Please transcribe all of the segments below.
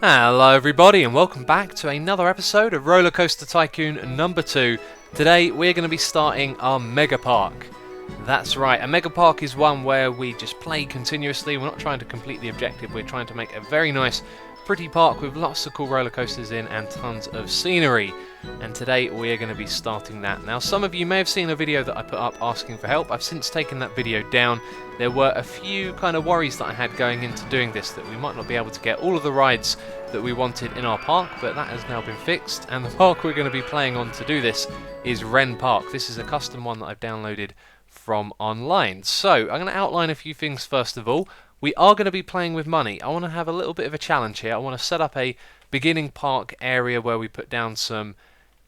Hello everybody and welcome back to another episode of Roller Coaster Tycoon number 2. Today we're going to be starting our Megapark. That's right, a Megapark is one where we just play continuously. We're not trying to complete the objective, we're trying to make a very nice, pretty park with lots of cool roller coasters in and tons of scenery. And today we're going to be starting that. Now some of you may have seen a video that I put up asking for help. I've since taken that video down. There were a few kind of worries that I had going into doing this, that we might not be able to get all of the rides that we wanted in our park, but that has now been fixed, and the park we're going to be playing on to do this is Wren Park. This is a custom one that I've downloaded from online. So I'm going to outline a few things first of all. We are going to be playing with money. I want to have a little bit of a challenge here. I want to set up a beginning park area where we put down some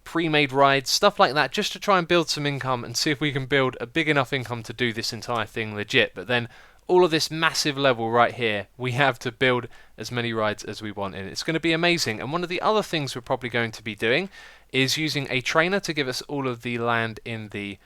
pre-made rides, stuff like that, just to try and build some income and see if we can build a big enough income to do this entire thing legit. But then all of this massive level right here, we have to build as many rides as we want in. It's going to be amazing. And one of the other things we're probably going to be doing is using a trainer to give us all of the land in the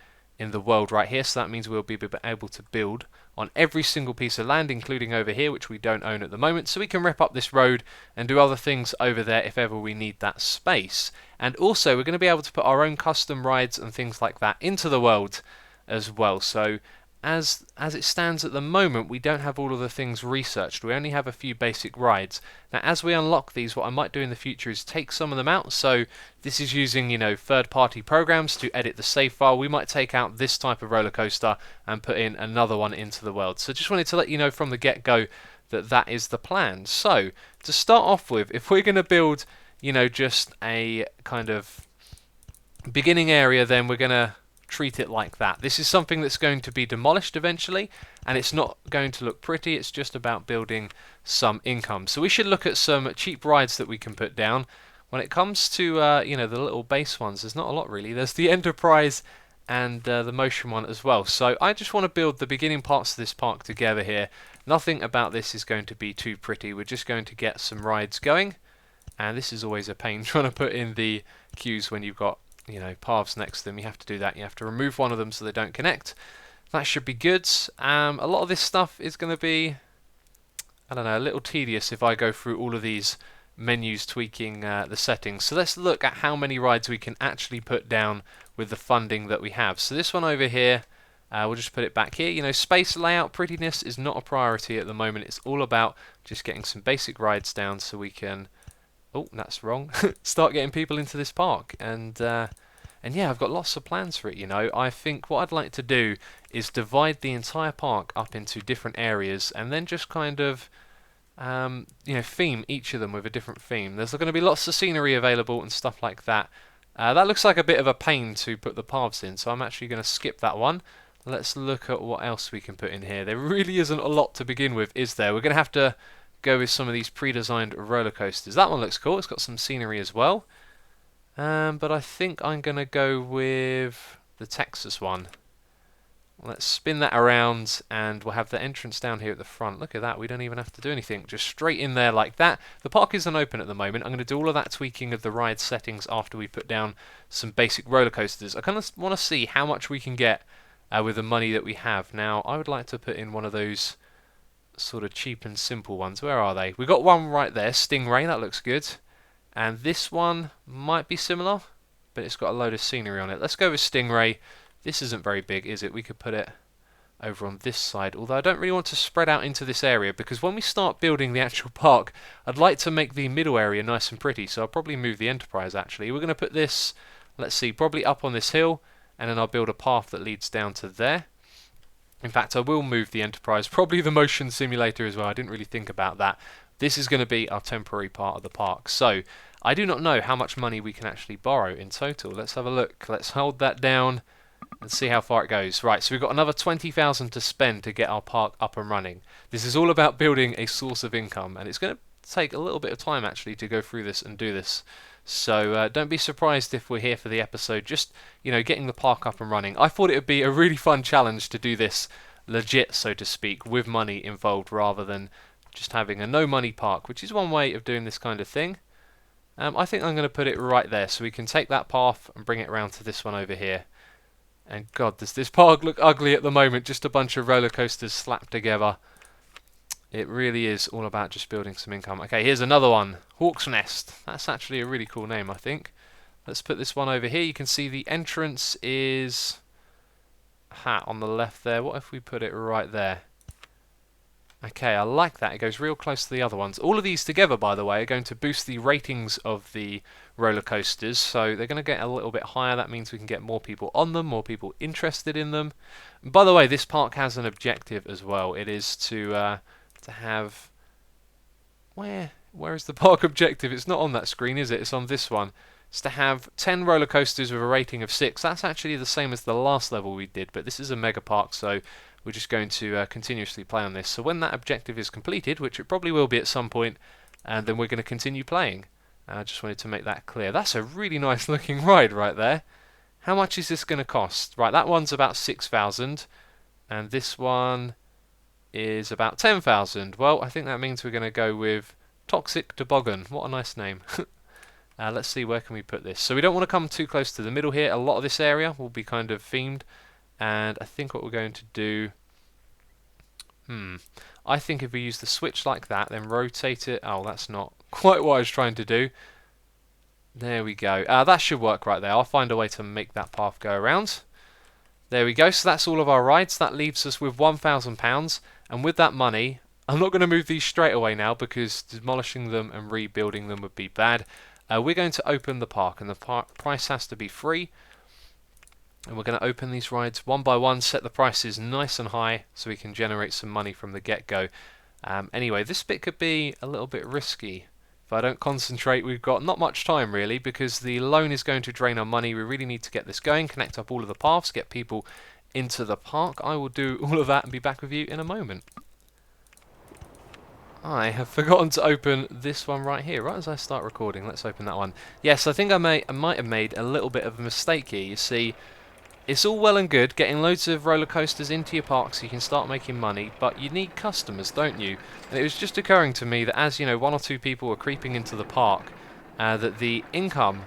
world right here. So that means we'll be able to build on every single piece of land, including over here, which we don't own at the moment, so we can rip up this road and do other things over there if ever we need that space. And also we're going to be able to put our own custom rides and things like that into the world as well. So as it stands at the moment, we don't have all of the things researched. We only have a few basic rides. Now as we unlock these, what I might do in the future is take some of them out. So this is using, third-party programs to edit the save file. We might take out this type of roller coaster and put in another one into the world. So just wanted to let you know from the get-go that that is the plan. So to start off with, if we're going to build, just a kind of beginning area, then we're going to treat it like that. This is something that's going to be demolished eventually, and it's not going to look pretty. It's just about building some income. So we should look at some cheap rides that we can put down. When it comes to the little base ones, there's not a lot really. There's the Enterprise and the Motion one as well. So I just want to build the beginning parts of this park together here. Nothing about this is going to be too pretty. We're just going to get some rides going, and this is always a pain trying to put in the queues when you've got paths next to them. You have to do that. You have to remove one of them so they don't connect. That should be good. A lot of this stuff is going to be, I don't know, a little tedious if I go through all of these menus tweaking the settings. So let's look at how many rides we can actually put down with the funding that we have. So this one over here, we'll just put it back here. Space layout prettiness is not a priority at the moment. It's all about just getting some basic rides down so we can, oh, that's wrong, start getting people into this park. And yeah, I've got lots of plans for it. I think what I'd like to do is divide the entire park up into different areas and then just kind of theme each of them with a different theme. There's going to be lots of scenery available and stuff like that. That looks like a bit of a pain to put the paths in, so I'm actually going to skip that one. Let's look at what else we can put in here. There really isn't a lot to begin with, is there? We're going to have to go with some of these pre-designed roller coasters. That one looks cool. It's got some scenery as well. But I think I'm going to go with the Texas one. Let's spin that around and we'll have the entrance down here at the front. Look at that. We don't even have to do anything. Just straight in there like that. The park isn't open at the moment. I'm going to do all of that tweaking of the ride settings after we put down some basic roller coasters. I kind of want to see how much we can get with the money that we have. Now, I would like to put in one of those sort of cheap and simple ones. Where are they? We've got one right there, Stingray. That looks good. And this one might be similar, but it's got a load of scenery on it. Let's go with Stingray. This isn't very big, is it? We could put it over on this side, although I don't really want to spread out into this area, because when we start building the actual park, I'd like to make the middle area nice and pretty, so I'll probably move the Enterprise actually. We're going to put this, let's see, probably up on this hill, and then I'll build a path that leads down to there. In fact, I will move the Enterprise, probably the motion simulator as well. I didn't really think about that. This is going to be our temporary part of the park. So I do not know how much money we can actually borrow in total. Let's have a look. Let's hold that down and see how far it goes. Right, so we've got another 20,000 to spend to get our park up and running. This is all about building a source of income, and it's going to take a little bit of time actually to go through this and do this. So don't be surprised if we're here for the episode, just getting the park up and running. I thought it would be a really fun challenge to do this legit, so to speak, with money involved rather than just having a no money park, which is one way of doing this kind of thing. I think I'm going to put it right there so we can take that path and bring it around to this one over here. And God, does this park look ugly at the moment, just a bunch of roller coasters slapped together. It really is all about just building some income. Okay, here's another one. Hawk's Nest. That's actually a really cool name, I think. Let's put this one over here. You can see the entrance is on the left there. What if we put it right there? Okay, I like that. It goes real close to the other ones. All of these together, by the way, are going to boost the ratings of the roller coasters. So they're going to get a little bit higher. That means we can get more people on them, more people interested in them. And by the way, this park has an objective as well. It is to have... Where is the park objective? It's not on that screen, is it? It's on this one. It's to have 10 roller coasters with a rating of 6. That's actually the same as the last level we did, but this is a mega park, so we're just going to continuously play on this. So when that objective is completed, which it probably will be at some point, and then we're going to continue playing. I just wanted to make that clear. That's a really nice looking ride right there. How much is this going to cost? Right, that one's about 6,000, and this one is about 10,000. Well, I think that means we're going to go with Toxic Toboggan. What a nice name. Let's see, where can we put this? So we don't want to come too close to the middle here. A lot of this area will be kind of themed. And I think what we're going to do... I think if we use the switch like that, then rotate it... Oh, that's not quite what I was trying to do. There we go. That should work right there. I'll find a way to make that path go around. There we go. So that's all of our rides. That leaves us with £1,000. And with that money... I'm not going to move these straight away now because demolishing them and rebuilding them would be bad. We're going to open the park, and the price has to be free. And we're going to open these rides one by one, set the prices nice and high so we can generate some money from the get-go. Anyway, this bit could be a little bit risky. If I don't concentrate, we've got not much time really because the loan is going to drain our money. We really need to get this going, connect up all of the paths, get people into the park. I will do all of that and be back with you in a moment. I have forgotten to open this one right here, right as I start recording. Let's open that one. Yes, I think I might have made a little bit of a mistake here. You see, it's all well and good getting loads of roller coasters into your park so you can start making money, but you need customers, don't you? And it was just occurring to me that as, you know, 1 or 2 people were creeping into the park, that the income...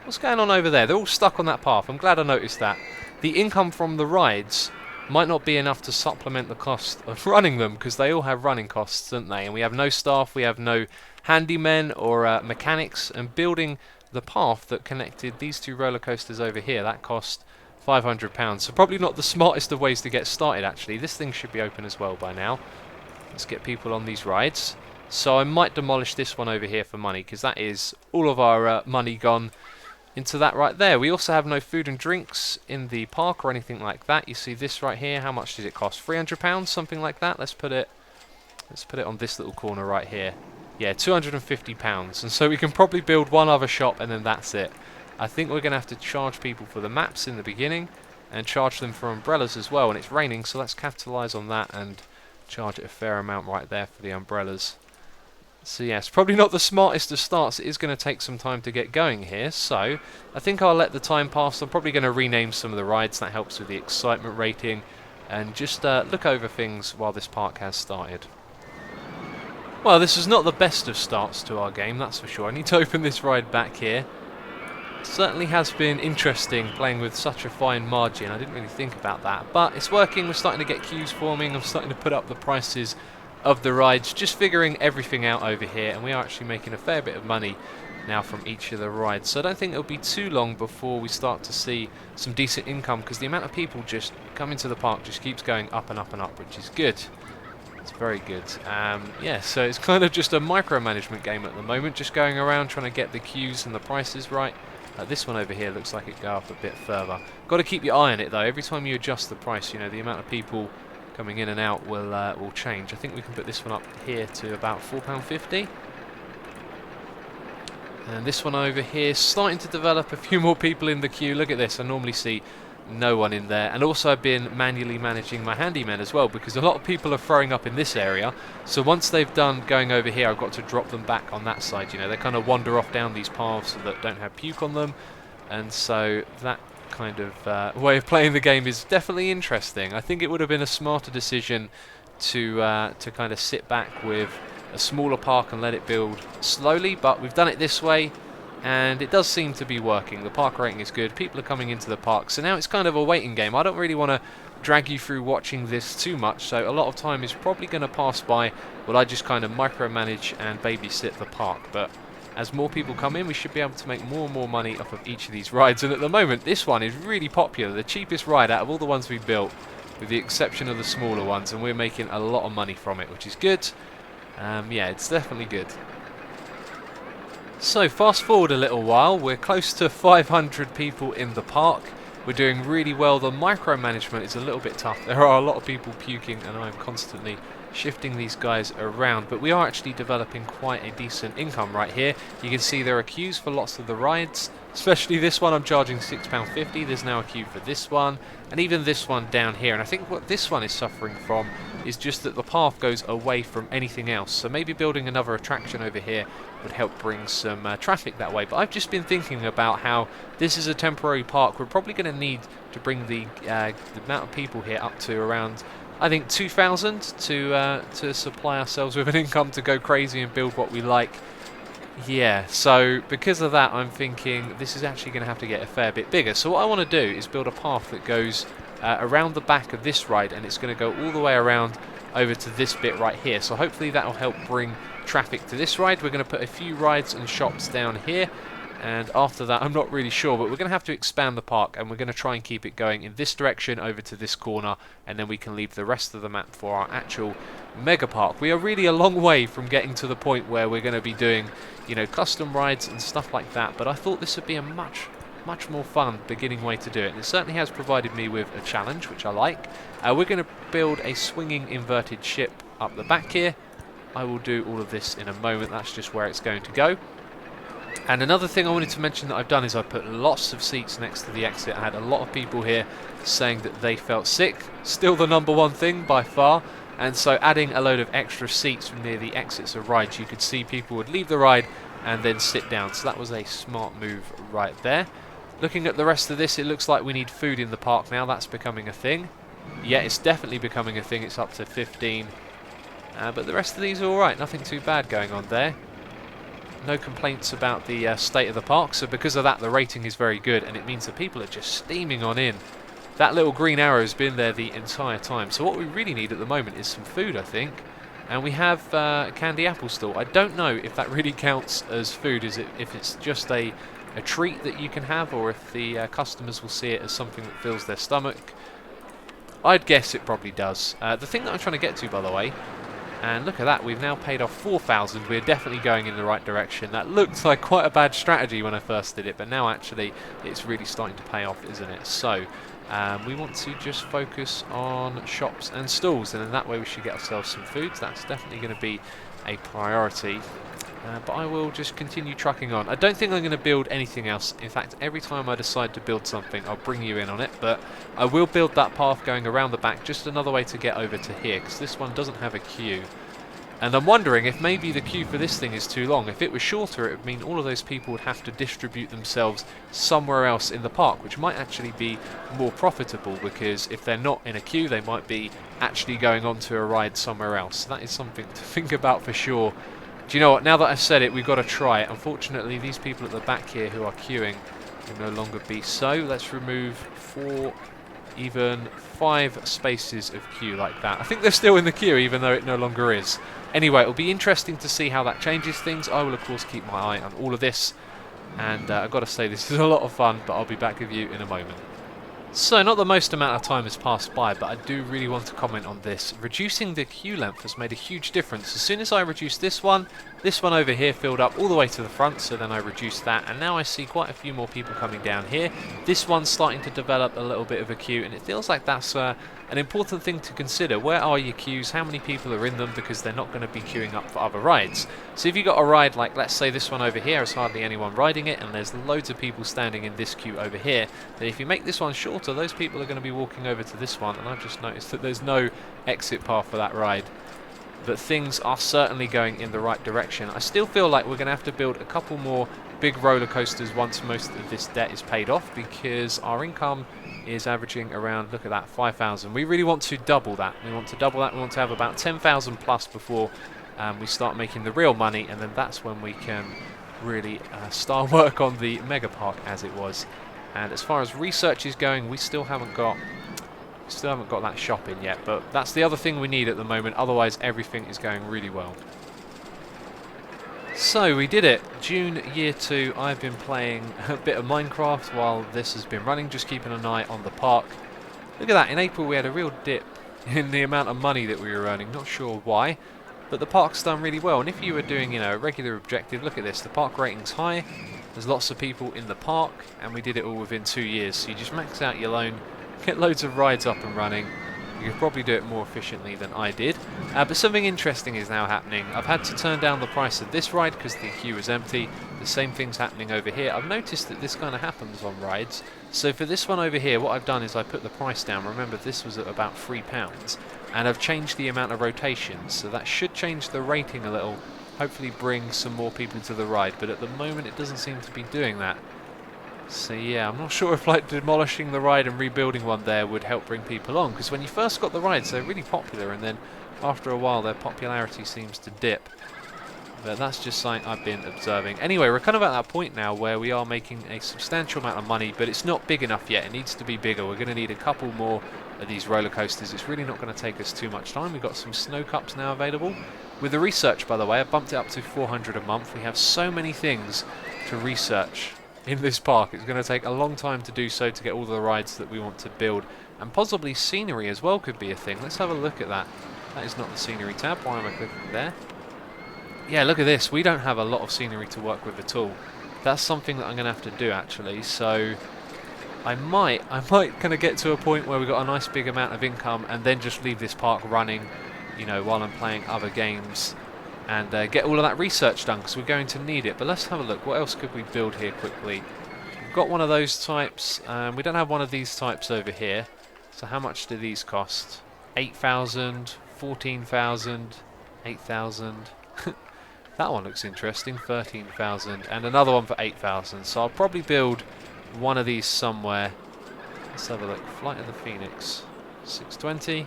What's going on over there? They're all stuck on that path. I'm glad I noticed that. The income from the rides might not be enough to supplement the cost of running them, because they all have running costs, don't they? And we have no staff, we have no handymen or mechanics, and building the path that connected these 2 roller coasters over here, that cost £500. So probably not the smartest of ways to get started, actually. This thing should be open as well by now. Let's get people on these rides. So I might demolish this one over here for money, because that is all of our money gone into that right there. We also have no food and drinks in the park or anything like that. You see this right here. How much did it cost? £300, something like that. Let's put it on this little corner right here. Yeah, £250. And so we can probably build one other shop and then that's it. I think we're going to have to charge people for the maps in the beginning and charge them for umbrellas as well. And it's raining, so let's capitalise on that and charge it a fair amount right there for the umbrellas. So yes, probably not the smartest of starts. It is going to take some time to get going here, so I think I'll let the time pass. I'm probably going to rename some of the rides. That helps with the excitement rating, and just look over things while this park has started. Well, this is not the best of starts to our game, that's for sure. I need to open this ride back here. It certainly has been interesting playing with such a fine margin. I didn't really think about that, but it's working. We're starting to get queues forming. I'm starting to put up the prices of the rides, just figuring everything out over here, and we are actually making a fair bit of money now from each of the rides. So I don't think it'll be too long before we start to see some decent income, because the amount of people just coming to the park just keeps going up and up and up, which is good. It's very good. Yeah, so it's kind of just a micromanagement game at the moment, just going around trying to get the queues and the prices right. This one over here looks like it go up a bit further. Got to keep your eye on it though. Every time you adjust the price, you know, the amount of people coming in and out will change. I think we can put this one up here to about £4.50. And this one over here starting to develop a few more people in the queue. Look at this. I normally see no one in there. And also I've been manually managing my handymen as well, because a lot of people are throwing up in this area. So once they've done going over here, I've got to drop them back on that side. You know, they kind of wander off down these paths that don't have puke on them. And so that kind of way of playing the game is definitely interesting. I think it would have been a smarter decision to kind of sit back with a smaller park and let it build slowly, but we've done it this way and it does seem to be working. The park rating is good, people are coming into the park, so now it's kind of a waiting game. I don't really want to drag you through watching this too much, so a lot of time is probably going to pass by while I just kind of micromanage and babysit the park. But as more people come in, we should be able to make more and more money off of each of these rides. And at the moment, this one is really popular, the cheapest ride out of all the ones we built, with the exception of the smaller ones, and we're making a lot of money from it, which is good. Yeah, it's definitely good. So fast forward a little while, we're close to 500 people in the park. We're doing really well. The micromanagement is a little bit tough. There are a lot of people puking and I'm constantly shifting these guys around, but we are actually developing quite a decent income right here. You can see there are queues for lots of the rides, especially this one I'm charging £6.50. There's now a queue for this one, and even this one down here. And I think what this one is suffering from is just that the path goes away from anything else. So maybe building another attraction over here would help bring some traffic that way. But I've just been thinking about how this is a temporary park. We're probably going to need to bring the amount of people here up to around, I think, 2,000 to supply ourselves with an income to go crazy and build what we like. Yeah, so because of that, I'm thinking this is actually going to have to get a fair bit bigger. So what I want to do is build a path that goes around the back of this ride, and it's going to go all the way around over to this bit right here. So hopefully that will help bring traffic to this ride. We're going to put a few rides and shops down here, and after that I'm not really sure, but we're going to have to expand the park, and we're going to try and keep it going in this direction over to this corner, and then we can leave the rest of the map for our actual Megapark. We are really a long way from getting to the point where we're going to be doing, you know, custom rides and stuff like that, but I thought this would be a much more fun beginning way to do it, and it certainly has provided me with a challenge, which I like. We're going to build a swinging inverted ship up the back here. I will do all of this in a moment. That's just where it's going to go. And another thing I wanted to mention that I've done is I put lots of seats next to the exit. I had a lot of people here saying that they felt sick. Still the #1 thing by far. And so adding a load of extra seats near the exits of rides, you could see people would leave the ride and then sit down. So that was a smart move right there. Looking at the rest of this, it looks like we need food in the park now. That's becoming a thing. Yeah, it's definitely becoming a thing. It's up to 15. But the rest of these are alright. Nothing too bad going on there. No complaints about the state of the park. So because of that, the rating is very good. And it means that people are just steaming on in. That little green arrow has been there the entire time. So what we really need at the moment is some food, I think. And we have a candy apple stall. I don't know if that really counts as food. If it's just a treat that you can have, or if the customers will see it as something that fills their stomach. I'd guess it probably does. The thing that I'm trying to get to, by the way, and look at that, we've now paid off 4,000. We're definitely going in the right direction. That looked like quite a bad strategy when I first did it, but now actually it's really starting to pay off, isn't it? So we want to just focus on shops and stalls, and in that way we should get ourselves some foods. That's definitely going to be a priority. But I will just continue trucking on. I don't think I'm going to build anything else. In fact, every time I decide to build something, I'll bring you in on it. But I will build that path going around the back, just another way to get over to here, because this one doesn't have a queue. And I'm wondering if maybe the queue for this thing is too long. If it was shorter, it would mean all of those people would have to distribute themselves somewhere else in the park, which might actually be more profitable, because if they're not in a queue, they might be actually going on to a ride somewhere else. So that is something to think about for sure. Do you know what? Now that I've said it, we've got to try it. Unfortunately, these people at the back here who are queuing will no longer be so. Let's remove 4, even 5 spaces of queue like that. I think they're still in the queue, even though it no longer is. Anyway, it'll be interesting to see how that changes things. I will, of course, keep my eye on all of this. And I've got to say, this is a lot of fun, but I'll be back with you in a moment. So, not the most amount of time has passed by, but I do really want to comment on this. Reducing the queue length has made a huge difference. As soon as I reduced this one over here filled up all the way to the front, so then I reduced that, and now I see quite a few more people coming down here. This one's starting to develop a little bit of a queue, and it feels like that's an important thing to consider. Where are your queues? How many people are in them? Because they're not going to be queuing up for other rides. So if you've got a ride like, let's say this one over here, there's hardly anyone riding it, and there's loads of people standing in this queue over here, then if you make this one shorter, those people are going to be walking over to this one, and I've just noticed that there's no exit path for that ride. But things are certainly going in the right direction. I still feel like we're going to have to build a couple more big roller coasters once most of this debt is paid off, because our income is averaging around, look at that, 5,000. We really want to double that. We want to have about 10,000 plus before we start making the real money, and then that's when we can really start work on the Megapark as it was. And as far as research is going, we still haven't got Still haven't got that shop in yet, but that's the other thing we need at the moment. Otherwise, everything is going really well. So we did it. June year 2. I've been playing a bit of Minecraft while this has been running, just keeping an eye on the park. Look at that. In April, we had a real dip in the amount of money that we were earning. Not sure why, but the park's done really well. And if you were doing, you know, a regular objective, look at this. The park rating's high. There's lots of people in the park, and we did it all within 2 years. So you just max out your loan, get loads of rides up and running. You could probably do it more efficiently than I did. But something interesting is now happening. I've had to turn down the price of this ride because the queue is empty. The same thing's happening over here. I've noticed that this kind of happens on rides. So for this one over here, what I've done is I put the price down. Remember, this was at about £3. And I've changed the amount of rotations. So that should change the rating a little. Hopefully bring some more people into the ride. But at the moment, it doesn't seem to be doing that. So yeah, I'm not sure if like demolishing the ride and rebuilding one there would help bring people on, because when you first got the rides they're really popular, and then after a while their popularity seems to dip. But that's just something I've been observing. Anyway, we're kind of at that point now where we are making a substantial amount of money, but it's not big enough yet. It needs to be bigger. We're going to need a couple more of these roller coasters. It's really not going to take us too much time. We've got some snow cups now available. With the research, by the way, I bumped it up to 400 a month. We have so many things to research in this park. It's going to take a long time to do so to get all the rides that we want to build, and possibly scenery as well could be a thing. Let's have a look at that. That is not the scenery tab. Why am I clicking there? Yeah, look at this. We don't have a lot of scenery to work with at all. That's something that I'm going to have to do actually. So I might kind of get to a point where we've got a nice big amount of income and then just leave this park running, you know, while I'm playing other games, and get all of that research done, because we're going to need it. But let's have a look. What else could we build here quickly? We've got one of those types. We don't have one of these types over here. So how much do these cost? 8,000, 14,000, 8,000. That one looks interesting. 13,000, and another one for 8,000. So I'll probably build one of these somewhere. Let's have a look. Flight of the Phoenix, 620.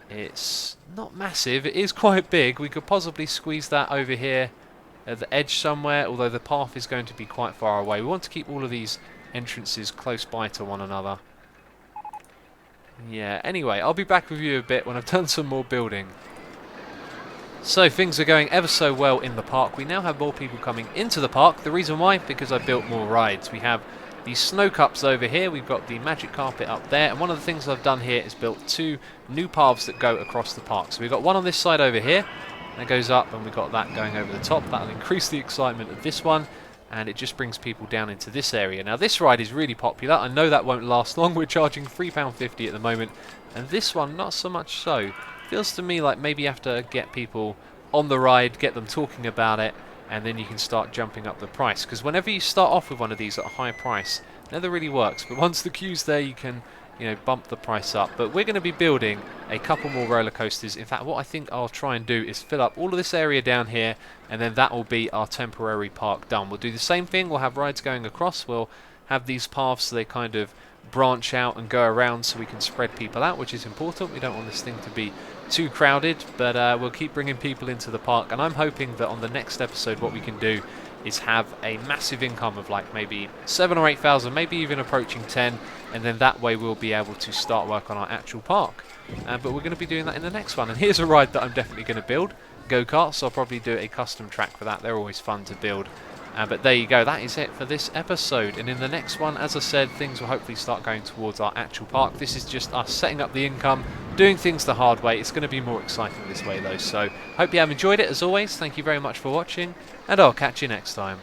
It's not massive, it is quite big. We could possibly squeeze that over here at the edge somewhere, although the path is going to be quite far away. We want to keep all of these entrances close by to one another. Yeah, anyway, I'll be back with you a bit when I've done some more building. So things are going ever so well in the park. We now have more people coming into the park. The reason why? Because I built more rides. We have these snow cups over here, we've got the magic carpet up there, and one of the things I've done here is built 2 new paths that go across the park. So we've got one on this side over here that goes up, and we've got that going over the top. That'll increase the excitement of this one, and it just brings people down into this area. Now this ride is really popular. I know that won't last long. We're charging £3.50 at the moment, and this one not so much so. Feels to me like maybe you have to get people on the ride, get them talking about it, and then you can start jumping up the price. Because whenever you start off with one of these at a high price, it never really works. But once the queue's there, you can, you know, bump the price up. But we're going to be building a couple more roller coasters. In fact, what I think I'll try and do is fill up all of this area down here, and then that will be our temporary park done. We'll do the same thing. We'll have rides going across. We'll have these paths so they kind of branch out and go around so we can spread people out, which is important. We don't want this thing to be too crowded, but we'll keep bringing people into the park, and I'm hoping that on the next episode what we can do is have a massive income of like maybe 7 or 8,000, maybe even approaching 10, and then that way we'll be able to start work on our actual park. But we're going to be doing that in the next one. And here's a ride that I'm definitely going to build, go-karts. I'll probably do a custom track for that. They're always fun to build. But there you go, that is it for this episode, and in the next one, as I said, things will hopefully start going towards our actual park. This is just us setting up the income, doing things the hard way. It's going to be more exciting this way though, so hope you have enjoyed it. As always, thank you very much for watching, and I'll catch you next time.